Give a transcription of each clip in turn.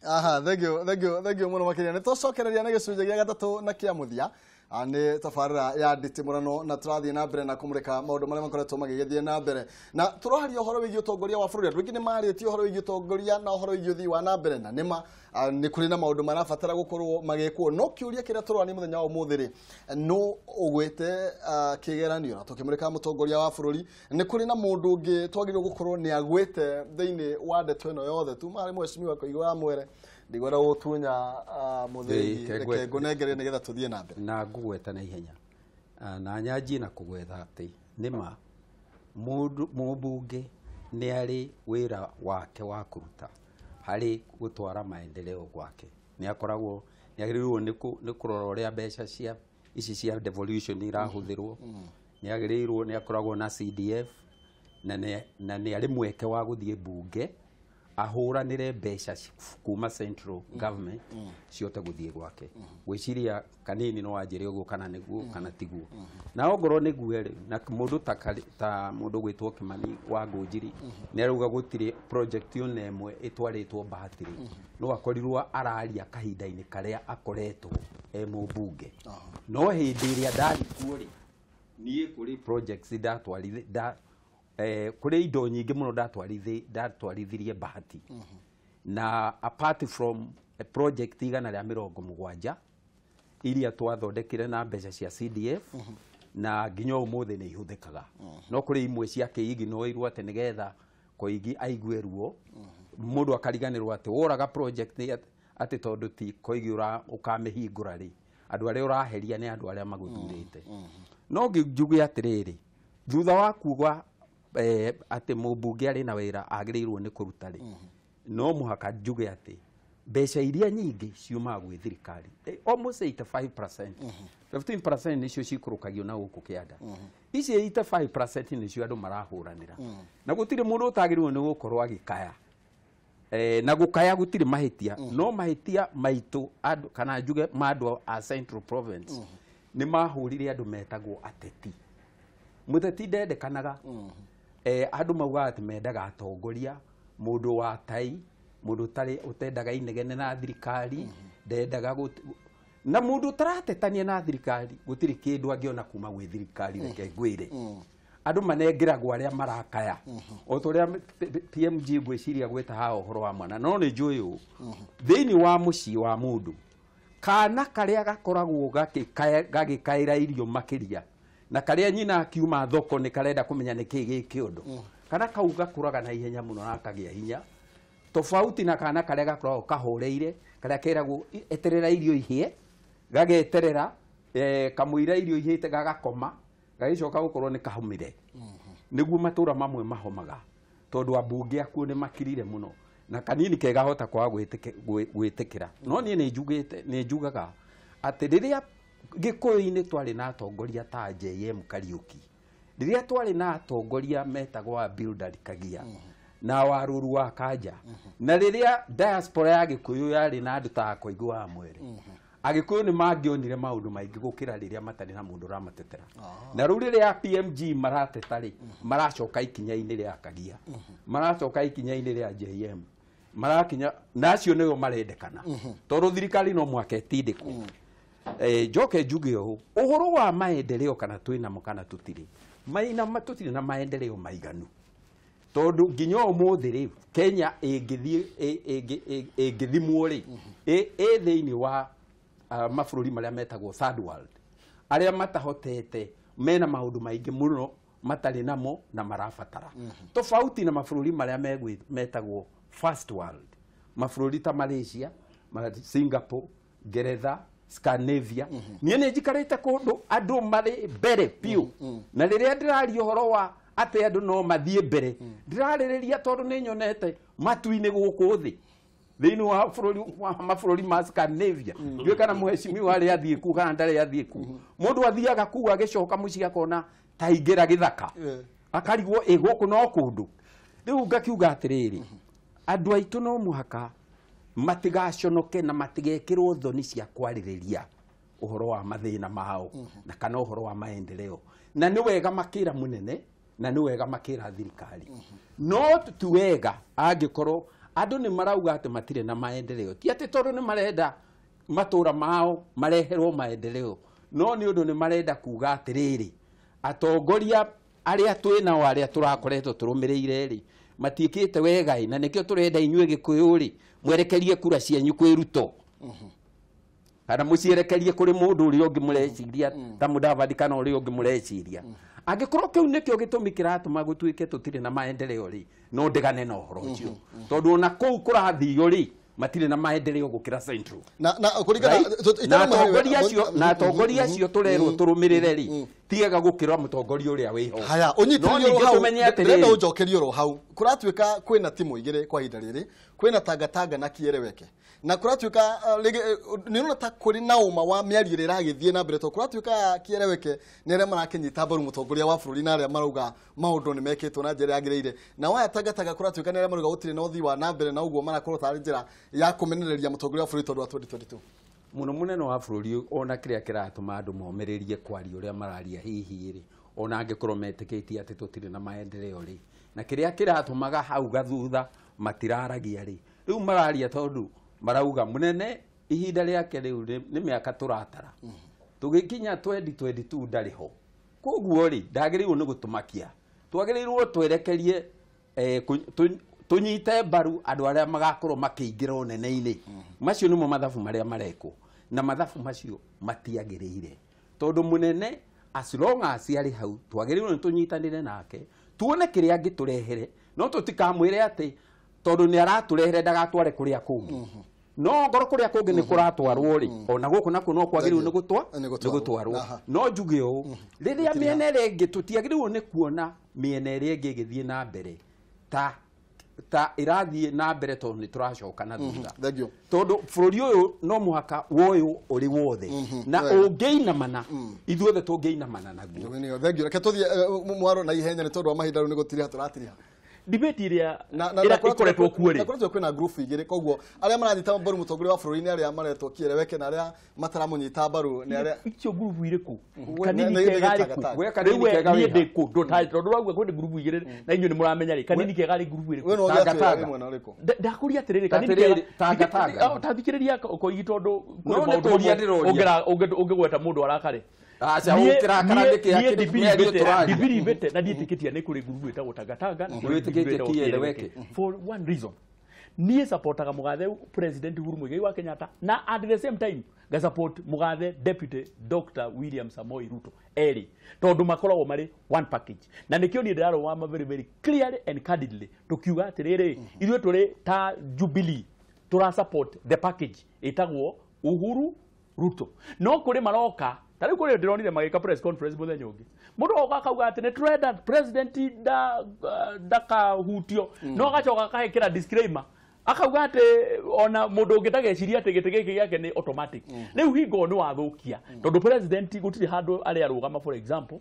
Aha, thank you muno makiria. Nitocokereria na gicunje gia gatatu na kia muthia. Ni tabarira ya Nditimurano na turathie na mbere na kumurika maundu maria makoretwo magigithie na mbere. Na turoharia uhoro wigi utongoria wa bururi. Andu ingi ni marĩtie uhoro wigi utongoria na uhoro wigi uthii wa na mbere na nima ni kuri na maundu marabatara gukorwo magekwo. No kiuria kiria turwani muthenya wa umuthiri no ugwete kigeranio na tukimurika mutongoria wa bururi. Ni kuri na mundu ungi twagirwo gukorwo ni agwete thiini wa ndeto ino yothe tu mari mweshimiwa koigwa mwere ndigwara gutunya muthiri reke ngunengere nigetha tuthie na mbere na ngugweta na ihenya na nyanji na kugwetha ati nima mubunge ni ari wira wake wa kuruta hari gutwara maendeleo gwake ni akoragwo ni agirirwo ni kurora uria mbeca cia ici cia devolution irahuthirwo ni agirirwo ni akoragwo na CDF na ni ari mweke wa guthie bunge ahuranire mbeca kuma central government ciote guthie gwake gwiciria kanini no wanjire uguo kana niguo kana tiguo na ongoro niguo ri na mundu ta mundu gwitwo Kimani wa Ngunjiri ni aruga gutire project yone emwe itwaritwo Bahatiri no akorirwo araria kahinda-ini karia akoretwo mubunge no hindi iria ndari kuori nie kuri projects ndatwarithia kuri indo nyingi muno ndatwarithirie Bahati na apart from a project igana ria 70 iria twathondekire na mbeca cia CDF na nginya umuthi ni ihuthikaga no kuri imwe cia kiigi no irwo ate nigetha koigi aigweruo mundu akariganirwo ati woraga project ati tondu ti koigi ukamihingura ri andu aria uraheria ni andu aria maguthurite no ngiuge atiriri thutha wa kugwa ati mubunge ari na wira agirirwo ni kuruta ri no muhaka njuge ati mbeca iria nyingi ciuma gwi thirikari almost 85% 15% nicio cikurukagio na guku kianda ici 85% nicio andu marahuranira na gutire mundu utagirirwo ni gukorwo agikaya na gukaya gutire mahitia no mahitia maitu andu kana njuge mandu a Central Province ni mahurire andu metagwo ateti muteti ndendekanaga andu mauga ati mendaga atongoria mundu wa tai mundu tari utendaga inegene na thirikari ndendaga na mundu taratetania na thirikari gutiri kindu angiona kuma gwi thirikari reke ngwire andu manengeragwo aria marakaya o turia PMG gwiciria gwita ha uhoro wa mwana no ni njuyu thiini wa mucii wa mundu kana karia gakoragwo gagikaira irio makiria na karia nyina akiuma thoko ni karenda kumenya ni kigi kiundu kana kauga kuraga na ihenya muno na kagia hinya tofauti na kana karia gakoragwo kahoreire karia keragwo eterera irio ihie gageterera kamuira irio ihite gagakoma gagicoka gukorwo ni kahumire niguo matura mamwe mahomaga tondu abunge akuo ni makirire muno na kanini kegahota kwa gwitikira no nie ni njugaga ati riria gikuyu-ini twari na atongoria ta JM Kariuki riria twari na atongoria metagwo builder Kagia na waruru wa Kanja na riria diaspora ya gikuyu yari na andu ta koigwa mwere agikuyu ni mangionire maundu maingi gukira riria matari na mundu ramatetera na ru riria PMG maratetari maracoka ikinya-ini ria Kagia maracoka ikinya-ini ria JM marakinya nacio niyo marendekana tondu thirikari no mwaketindikwo joke njuge uhoro wa maendeleo kana twina mukana tutiri maina matutiri na maendeleo maiganu tondu nginya umuthiri Kenya ingithimwo ri thiini wa mabũrũri maria metagwo third world aria matahotete mena maundu maingi muno matari namo na marabatara tofauti na mabũrũri maria metagwo first world mabũrũri ta Malaysia Singapore Ngeretha Scandinavia nie ne jikarite kundu andu mari mbere piu na riria ndiraria uhoro wa ate andu no mathie mbere ndiraririria tondu ni nyonete matu-ini guku thi thiini wa mabũrũri ma Scandinavia ndio kana muheshimiwa ari athie ku kana ndari athie ku mundu athiaga ku agicoka muci akona taingira githaka akarigwo guku no kundu riu ngakiuga atiriri andu aitu no muhaka matigaconoke na matigekirwo thoni cia kwaririria uhoro wa mathina mao na kana uhoro wa maendeleo na ni wega makira munene na ni wega makira thirikari no tu wega angikorwo andu ni marauga ati matire na maendeleo ti ati tondu ni marenda matura mao mareherwo maendeleo no ni undu ni marenda kuga atiriri atongoria aria twina aria turakoretwo turumireire ri matiikite wega na nikio turenda inyue Gikuyu ri mwerekerie kura cianyu kwi Ruto kana mucierekerie kuri mundu uri ungi mureciria ta Mudavadi kana uri ungi mureciria angikorwo kiu nikio gitumi kiratuma gutuike tutire na maendeleo ri no ndigane na uhoro ucio tondu na kuu kurathio ri matire na maendeleo gukira Central na kurigana na atongoria acio turerwo turumirire ri tiega gukira mutongoria uria wiho haya unyitirio hau ndenda ujokerio ro hau kuratuika kwina timu igire kwa hinda riri kwina Tangatanga na Kiereweke na kuratuika nirona ta kuri na uma wa miario iragithie na mbere to kuratuika Kiereweke nere marakinyita baru mutongoria wa bururi na aria marauga maundu ni mekitwo na njira yagireire na waya Tangatanga kuratuika nere marauga utire na uthi wa na mbere na uguo marakorwo tari njira ya kumenereria mutongoria wa bururi tondu wa 2022 muno munene wa bururi ona kiria kiratuma andu momeririe kwari uria mararia hihi ri ona angikorwo metikitie ati tutire na maendeleo ri na kiria kiratumaga hau gathutha matiraragia ri riu mararia tondu marauga munene ihinda riake riu ni miaka turatara tugikinya 2022 ndariho koguo ri ndagiriirwo ni gutumakia twagirirwo twerekerie tunyite mbaru andu aria magakorwo makiingira unene-ini macio nimo mathabu maria mareko na mathabu macio matiagiriire tondu munene as long as ari hau twagirirwo ni tunyitanire nake tuone kiria angiturehere no tutikamwire ati tondu ni araturehere ndagatware kuria kungi no ngoro kuria kungi ni kuratwarwo ri ona guku naku no kwagirirwo ni gutwarwo no njuge u riria miene rengi tutiagirirwo ni kuona miene rengi igithie na mbere ta irathie na mbere tondu ni turacoka na thutha tondu bururi uyu no muhaka woyu uri wothe na ungiinamana ithuothe tungiinamana naguo thengio reke tuthie mwaro na ihenya ni tondu wa mahinda ni gutiri haturatiriha debate iria ikoretwo kuo ri nakoretwo kwina group igire koguo aria maranyita mbaru mutongoria wa bururi ni aria maretwo Kiereweke na aria mataramunyita mbaru ni aria icio group iriku kanini kegari ku we kanini kegari ndiku tondu wagwa kwende group igire na inyu ni muramenya ri kanini kegari group iriku Tangatanga ndakuria atiriri kanini Tangatanga tathikiriria ko igitondu ungegweta mundu arakare acha ukirakara dibiri bete na dietikitia ni kuri group eta Tangatanga Kiereweke for one reason ni supportaga mugathe president Uhuru Muigai wa Kenyatta na at the same time ga support mugathe deputy Dr. William Samoei Ruto eri tondu makoragwo mari one package na nikio ni ndaro wa very very clearly and candidly tukiuga atiriri ithuĩ turi ta Jubilee tura support the package etagwo Uhuru Ruto no kuri maroka tari kuri ndironire magika press conference muthenya ungi mundu ogakauga ati ni trend president daka hutio no agacoka kahekira disclaimer akauga ati ona mundu ungitageciria ati gite giki giake ni automatic riu hingo ni wathukia tondu president gutiri handu ari arugama for example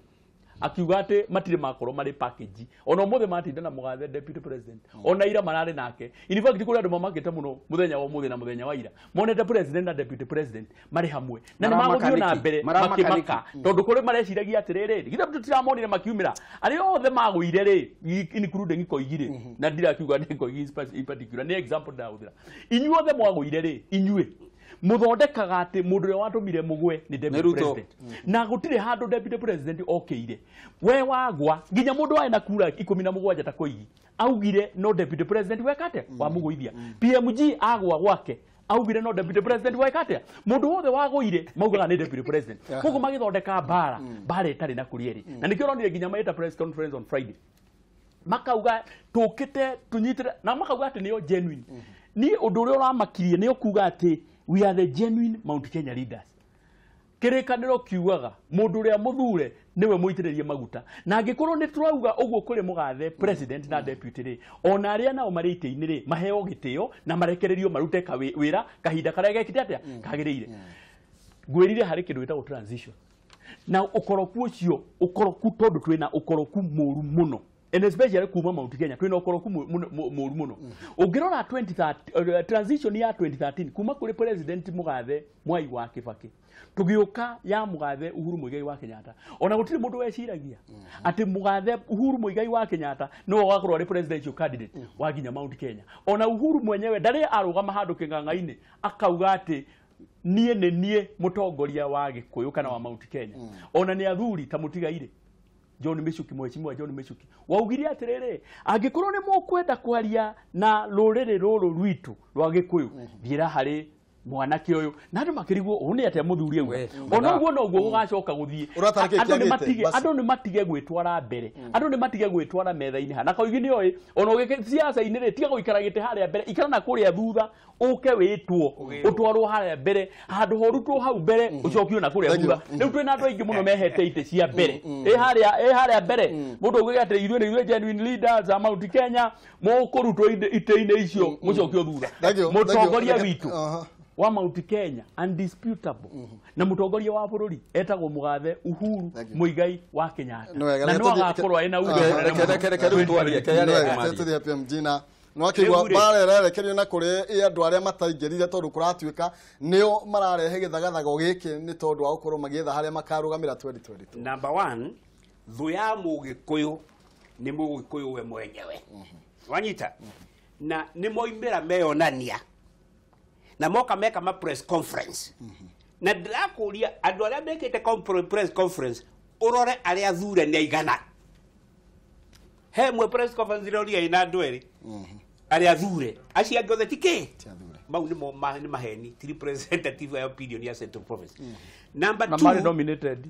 akiuga ati matire makoro mari package ona muthe matinda na mugathe deputy president ona ira marari nake in fact kuri andu mamakite muno muthenya wa muthe na muthenya wa ira monete president na deputy president mari hamwe na ni maguthio na mbere makimaka tondu kuri mareciragia atiriri githa tutiramonire makiumira ari othe maguire ri including iko igire na ndira kiuga ni iko in particular ni example ndahuthira inyuothe mwaguire ri inyue muthondekaga ati mundu ria watumire mugwe ni deputy president na gutire handu deputy president okeire we wagwa nginya mundu wa na kura 17 ta koigi augire no deputy president wekate wa muguithia PMG agwa gwake augire no deputy president wekate mundu wothe waguire maugaga ni deputy president koguo magithondeka bara itari na kurieri na nikio ronire nginya maita press conference on Friday makauga tukite tunyitire na makauga ati niyo genuine ni undu uria uramakirie ni ukuga ati we are the genuine Mount Kenya leaders kirikaniro kiugaga mundu uria muthure niwe muitiririe maguta na angikorwo ni turauga uguo kuri mugathe president na deputy ri ona aria nao mari ite-ini ri maheo gitio na marekererio marute wira kahinda karia gekite atia kagiriire gwirire hari kindu gitagwo transition na ukoroku ucio ukoroku tondu twina ukoroku muru muno and especially kuma Mount Kenya twina ukoroku moru muno ungirora 2013 transition ya 2013 kuma kuri president Mugathe Mwai wa Kibaki tugiuka ya Mugathe Uhuru Muigai wa Kenyatta ona gutiri mundu weciragia ati Mugathe Uhuru Muigai wa Kenyatta no wakorwo ari presidential candidate wa ginya Mount Kenya ona Uhuru mwenyewe ndari arugama handu kinganga-ini akauga ati nie mutongoria wa Gikuyu kana wa Mount Kenya ona ni athuri ta Mutigaire John Michuki mwechimwa John Michuki waugiria atirere angikorwo ni mukwenda kwaria na rurire ruru rwitu rwa Gikuyu thira hari mwanake uyu nandu makirigwo une ate muthuri ewe ona uguo no uguo gugacoka guthie andu ni matige gwitwara mbere andu ni matige gwitwara metha-ini hana koigi ni oi ona ugike siasa-ini ri tiga guikara gite haria mbere ikara na kuria thutha uke witwo utwarwo haria mbere handu horutwo hau mbere ucokio na kuria thutha riu twina andu aingi muno mehete ite cia mbere haria mbere mundu ugiga ati ithuĩ genuine leaders a Mount Kenya mukurutwo ite-ini icio mucokio thutha mutongoria witu wa Mount Kenya undisputable na mutongoria wa bururi etagwo Mugathe Uhuru Muigai wa Kenyatta na no agakorwo ina uge mjina no akigwa barererekerio na kuri andu aria mataingirire tondu kuratuika nio mararehe githagathago giki ni tondu wa ukorwo magietha haria makarugamira 2022 number 1 thu ya Mugikuyu ni Mugikuyu we mwenyewe wanyita na ni moimira meyonania na moka meka ma press conference na ndakuria andu aria mekete press conference urore aria thure ni igana he mwe press conference ria ina ndweri aria thure acia ngothe tike mau ni maheni three representative ya opinion ya Central Province number 2 nominated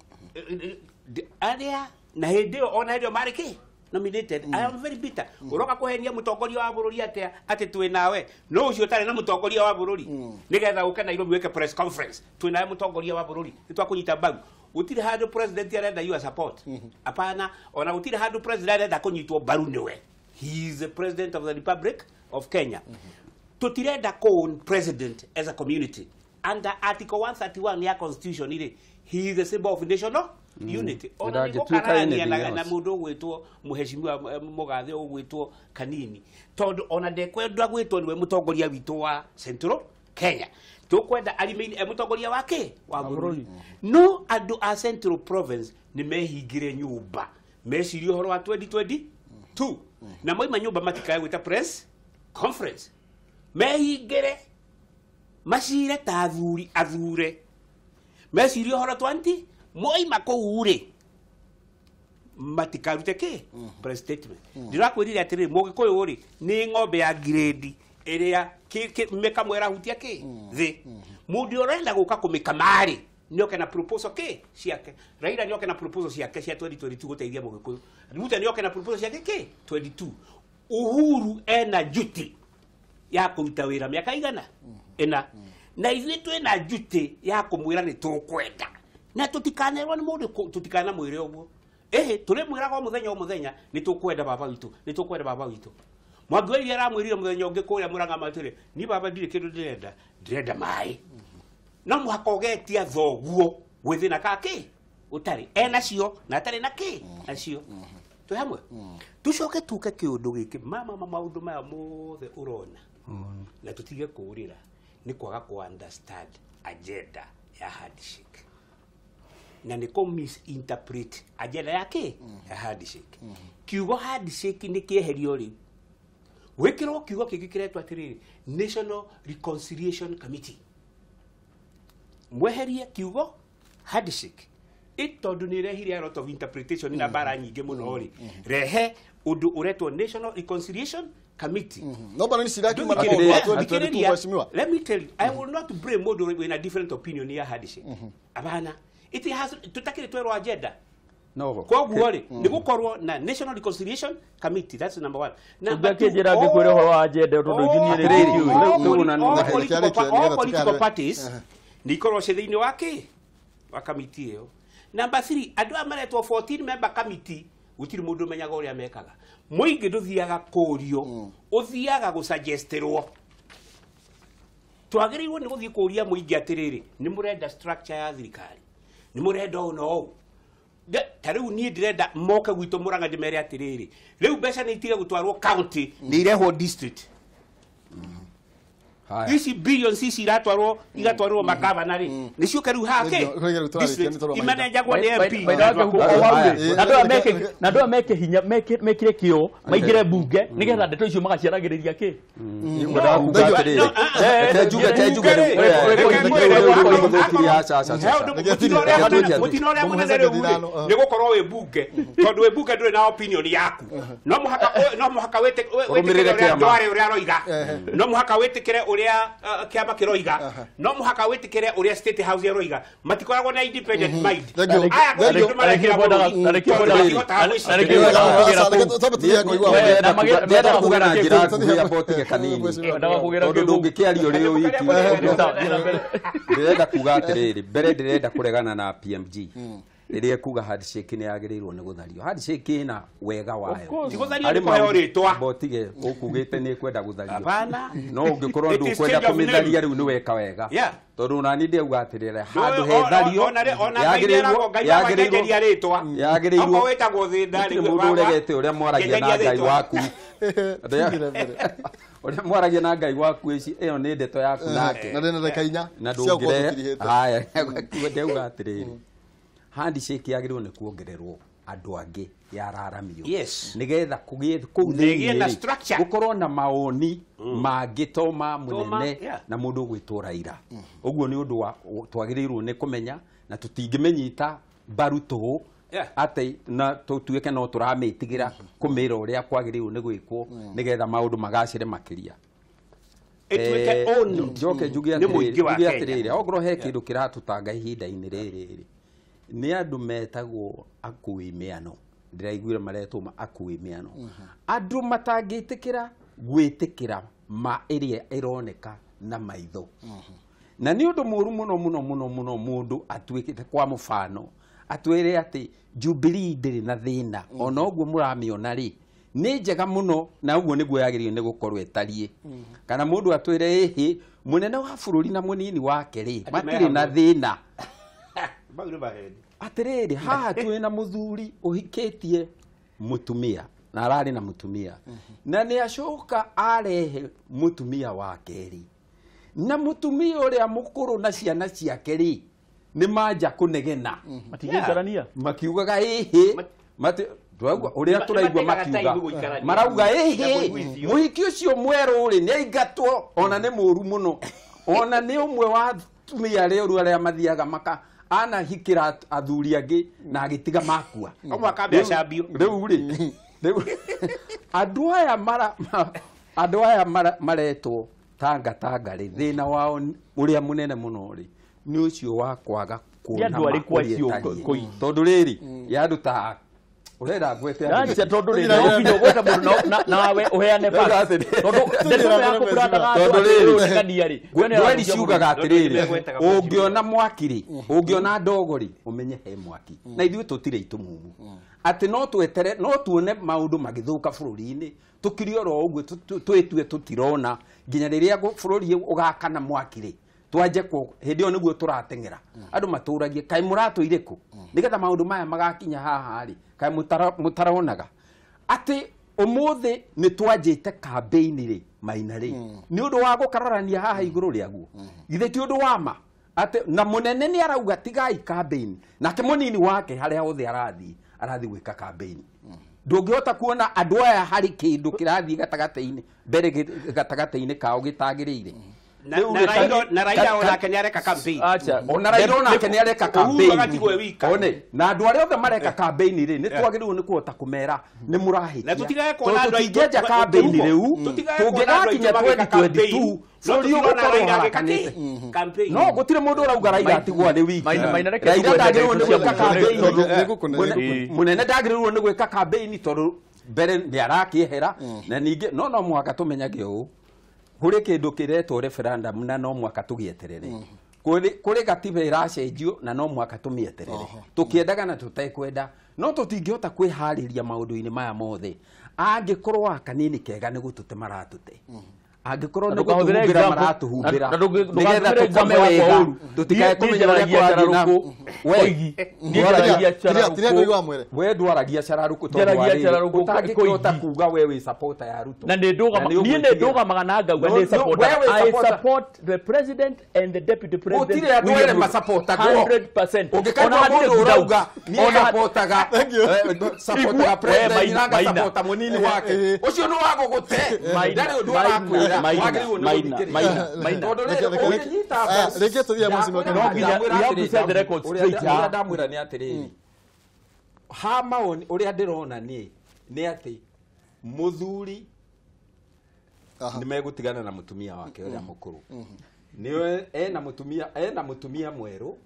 aria na hendio ona hendio marike nominated I am very bitter uroka kuhenia mutongoria wa bururi ate twi nawe no ucio tare na mutongoria wa bururi nigetha uke na Nairobi weke press conference twi nawe mutongoria wa bururi nitwakunyita mbagu utire handu president arenda you support apana ona utire handu president arenda kunyitwo mbaru niwe he is the president of the Republic of Kenya tutirenda ko president as a community under article 131 ya constitution ile he is the symbol of national unity ona ni gokarania na mundu gwitwo muheshimiwa Mugathe ugwitwo kanini tondu ona ndekwenda gwitwo niwe mutongoria witu wa Central Kenya tukwenda alimeni mutongoria wake wa bururi no andu a Central Province ni mehingire nyumba mecirio horo wa 2022 na moima nyumba matikaye gwita press conference mehingire macire ta athuri athure mecirio horo 20 moima ko ure matikarute ke press statement ndirakwirira atiri Mugikuyu uri ni ng'ombe ya grade iria meka mwera hutia ke thi mundu urenda guka kumikamari nioke na proposal ke ciake Raila nioke na proposal ciake cia 2022 guteithia Mugikuyu Ruto nioke na proposal ciake ke 22 Uhuru ena duty ya kuruta wira miaka igana ena na ithuĩ twina duty ya kumwira ni tukwenda na tutikanerwa ni mundu tutikana mwire oguo tuli mwiraga o muthenya ni tukwenda baba witu Mwangi wa Iria aramwirire muthenya ungi kuria Murang'a matire ni baba ndire kindu ndirenda mai na muhaka ugetia thoguo gwithina kake utari enacio na atari na ki nacio tu hamwe tucoke tuke kiundu giki maundu maya mothe urona na tutige kurira ni kwaga ku understand agenda ya handshake na ni ko misinterpret agenda yake ya handshake kiugo handshake ni kieherio ri wekiro kiugo kigikiretwa atiriri National Reconciliation Committee mweherie kiugo handshake itondu ni rehire a lot of interpretation na bara nyingi muno ri rehe undu uretwo National Reconciliation Committee no bana ni siraki mara let me tell you I will not blame Modo with a different opinion here handshake abana it has tutakire twero agenda no kwa guore ni gukorwo na National Reconciliation Committee that's number 1 number 2 njira ngikwire horo agenda tondu all political parties ni korwo cithiini wake wa committee iyo number 3 andu amaretwo 14 member committee gutiri mundu menyaga uria mekaga muingi nduthiaga kurio uthiaga gusuggestirwo twagirirwo ni guthii kuria muingi atiriri ni murenda structure ya thirikari ni murenda ono tariu ni ndirenda moke gwito Murang'a ndimere atiriri riu mbeca ni itige gutwarwo county ni ireho district ici billions ici igatwarwo magavana ri nicio kariu hake imane kwa MP na ndo meke hinya mekire kio maigire bunge nigetha ndeto icio magaciaragiriria ki nigukorwo wi bunge tondu wi bunge nduri na opinion yaku no muhaka witikire uria aroiga no muhaka witikire uria kiama kiroiga no muhaka witikire uria state house yaroiga matikoragwo na independent mind ndirenda kuga atiriri mbere ndirenda kuregana na PMG riria kuga handshake ni yagirirwo ni guthario handshake ina wega wayo ari mayo ritwa botige ukugite ni kwenda guthario hapana no ungikorwo ndu kwenda kumitharia riu ni weka wega tondu nani ndiuga atirire handu hethario yagirirwo wetagwo thindari mundu uregete uria mwaragia na ngai waku uria mwaragia na ngai waku ici iyo ni ndeto yaku nake na ndena ndekainya na ndungire haya ndiuga atiriri handshake yagirirwo ni kuongererwo andu angi yararamio nigetha kugie kuu thĩinĩ gukorwo na maoni mangitoma munene na mundu gwitura ira uguo ni undu wa twagirirwo ni kumenya na tutingimenyita baruto ate na tutuike no turamitigira kumira uria kwagirirwo ni gwikwo nigetha maundu magacire makiria njoke njuge atiriri ogro he kindu kiratutanga ihinda-ini riri ni andu metagwo akui miano ndiraiguire maretwo akui miano andu matangitikira gwitikira ma iria ironeka na maitho na ni undu muru muno mundu atwikite kwa mufano atwire ati Jubilee ndiri na thina ona uguo muramiona ri ni njega muno na uguo niguo yagirio ni gukorwo etarie kana mundu atwire ehi munene wa bururi na munini wake ri matiri na thina atiriri haha twina muthuri uhikitie mutumia na arari na mutumia na ni acoka arehe mutumia wake ri na mutumia uria mukuru na ciana ciake ri ni manja kunegena matigicarania makiugaga hihi twauga uria turaigwa makiuga marauga hihi muhiki ucio mweru ri ni aingatwo ona ni muru muno ona ni umwe wa tumia riu aria mathiaga maka ana hikira athuri angi na agitiga makua omwakambia cambio riu ri andu aya maretwo tanga ri thina wao uria munene muno ri ni ucio wa kwaga kuona tondu riri yandu ta urenda gwete acha tondu riri ukinyo gweta mundu nawe uheane pass tondu ndeto yako kurataga tondu riri kadiari gwani ciugaga atiriri ungiona mwakiri ungiona ndogori umenye he mwaki na ithuĩ tutire itumumu ati no twetere no tuone maundu magithuka bururi-ini tukirio ro uguo twitue tutirona nginya riria bururi ugakana mwakiri twaje ko hindi o niguo turatengera andu maturagie kai murato iriku nigetha maundu maya magakinya haha ri kai mutaronaga ati umuthi ni twanjite campaign ri maina ri ni undu wa gukararania haha iguru riaguo githe ti undu wa ma ati na munene ni arauga tigai campaign nake munini wake haria othe arathi gwika campaign ndungihota kuona andu aya hari kindu kirathi gatagate-ini mbere gatagate-ini kao gitagirire na Raila onake ni areka campaign acha ona Raila onake ni areka campaign one na andu aria othe mareka campaign ri ni twagirirwo ni kuhota kumera ni murahi na tutigae kuona andu aingeja campaign riu tungigakinya 2022 buri ugukorwo harakanite campaign no gutire mundu urauga Raila atigwa ni wiki Raila ndagirirwo ni gwika campaign munene ndagirirwo ni gwika campaign tondu mbere ni arakihera na ningi no mwaka tumenyage uu kuri kindu kiretwo referendum na no mwaka tugieterere kuri gatiba iracenjio na no mwaka tumieterere tukiendaga na tutekwenda no tutingihota kwihariria maundu-ini maya mothe angikorwo akanini kega ni gutute maratute Angikorwo ni gutuhumbira maratuhumbira nigetha tukome wega tutikae kumenya uria kwari na wegi we ndwaragia cararuku tondu utangikihota kuga we wi supporter ya Ruto na ni nduga magana ngauga ni supporter. I support the president and the deputy president. Utire andu ere ma supporter go 100%. Ungikaiwa mundu urauga ni supportaga supportaga president na supporter munini wake ucio ni wago gute ndari undu arakwira reke tuthia mucimo kana ndamwira ni atiriri hamaoni uria ndirona ni ati muthuri ni megutigana na mutumia wake uria mukuru niwe ena mutumia mweru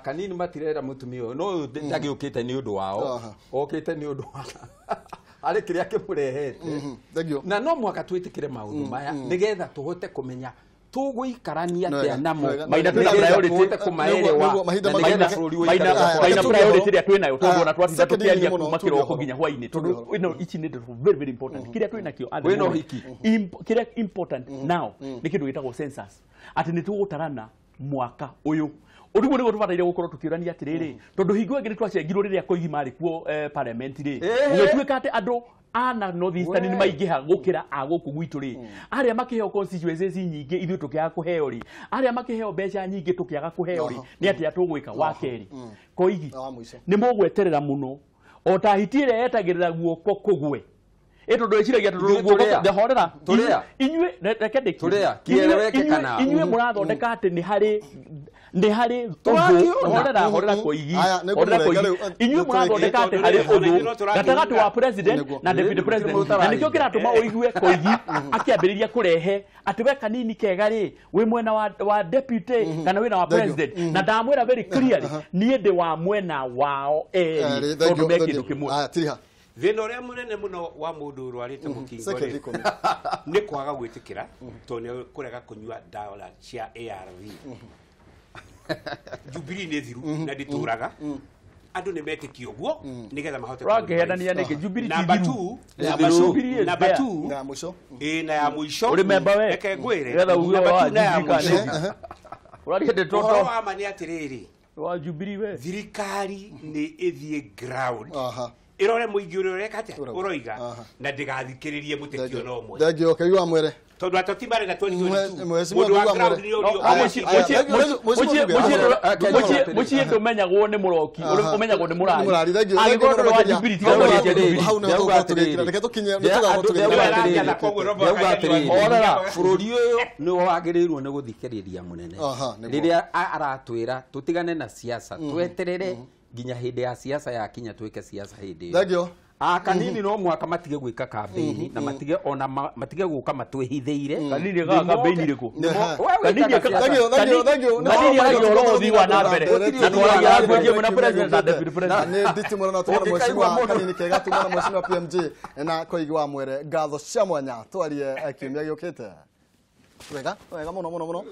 kanini matirera mutumia no ndagiukite ni undu wao okite ni undu ari kiria kimurehete na no mwaka twitikire maundu maya nigetha tuhote kumenya tuguikarania atia namo maina priority kumaelewa maina priority ria twinayo tondu na twatitha tukiaria kuma kiroko nginya hwaini tondu ino ichi ni very very important kiria twinakio wino hiki kiria important now ni kindu gitagwo census ati ni tugutarana mwaka uyu Udugu nigo tubataire gukorwo tukiurania atiriri tondu hingo ngi twacengirwo riria koigi mari kuo parliament ri ugituika ati andu ana North Eastern ni maingiha gukira aguku gwitu ri aria makiheo constituencies nyingi ithu tukiaga kuheo ri aria makiheo mbeca nyingi tukiaga kuheo ri ni ati atugwika wakeri koigi ni mugweterera muno o ta hitire etagirira guoko kugwe tondu eciragia tondu guoko ndehorera inyue reke ndiki kieleweke kana inyue murathondeka ati ni hari horera koigi inyue murathondeka ati hari undu gatagati wa president na deputy president na nikio kiratuma oigue koigi akiambiriria kurehe ati we kanini kega ri we mwena wa deputy kana we na wa president na ndamwira very clearly nie ndi wa mwena wao tondu mekindu kimwe thina uria munene muno wa mundu urwarite mukingo ni kwaga gwitikira tondu kurega kunyua dawa cia ARV Jubilee ni thiru na dituraga andu ni metikio guo nigetha mahote ragehendania niki Jubilee number 2 number 2 na mwisho na ya mwisho remember we eke gwire getha uwe wa na ya mwisho urarinde toto wa mani atiriri wa Jubilee we thirikari ni ithie ground irore muingi ureka atia uroiga na ndigathikiririe mutekio no mwe thengio kaigwa mwere tondu atotimare na 2022 mundu wa ground mucie tumenyagwo ni muroki umenyagwo ni murari thengio agororo wa Jubilee tiga hau na tugatugikira reke tukinye nitugatugikira bururi uyu ni wagirirwo ni guthikiriria munene riria aratwira tutigane na siasa tweterere ginya hindi ya siasa ya kinya twike siasa hindi thengio kanini no mwaka matige gwika campaign na matige ona matige guka matwihithiire kanini ga campaign iriku kanini rodi wa na mbere na twaragia ngujie muna president na deputy president ni Nditimurano tumana mheshimiwa kanini kega tumana mheshimiwa PMG na koigi wa mwere ngatho cia mwanya twarie kiumia giukite wega muno